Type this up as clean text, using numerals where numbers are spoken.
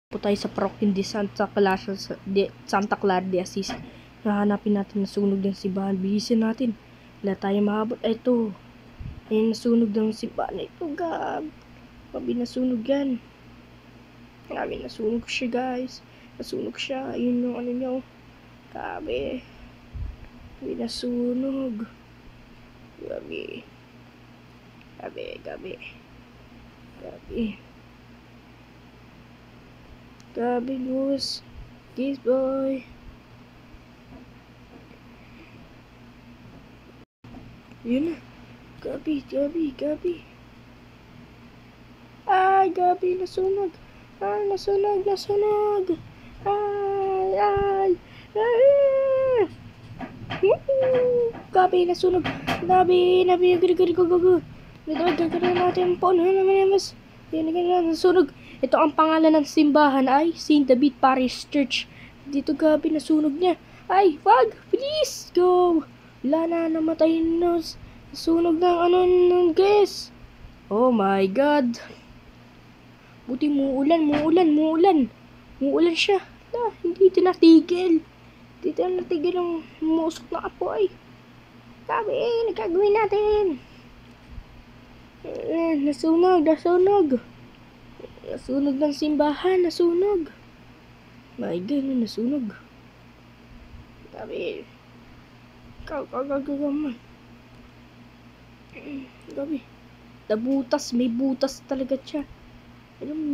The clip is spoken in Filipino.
po tayo sa parokya de Santa Clara de Assis. Nahanapin natin na sunog ng simbahan. Bihisin natin. Wala tayo maabot. Ay, ito. Ayun, nasunog ng simbahan. Ito, Gabi nasunog yan. Gabi nasunog siya, guys. Nasunog siya. Ayun yung ano niya, oh. Gabi nasunog. Gabi. Gabi, Luz. Kiss, boy. Yun na. Gabi. Ay, Gabi, nasunog. Nasunog. Ay. Gabi, nasunog. Gabi, go. Gagawin natin po. Nasunog. Ito ang pangalan ng simbahan ay St. David Parish Church. Dito, Gabi, nasunog niya. Ay, wag! Please, go! Wala na, namatay na. Nasunog ng gas. Oh my God. Buti muulan. Muulan siya. Hindi tinatigil. Ang musok na apoy. Gabi, nagagawin natin. Nasunog. Nasunog ng simbahan. Nasunog. My God, nasunog. Gabi. Gagaman. Gabi. May butas talaga siya. May butas.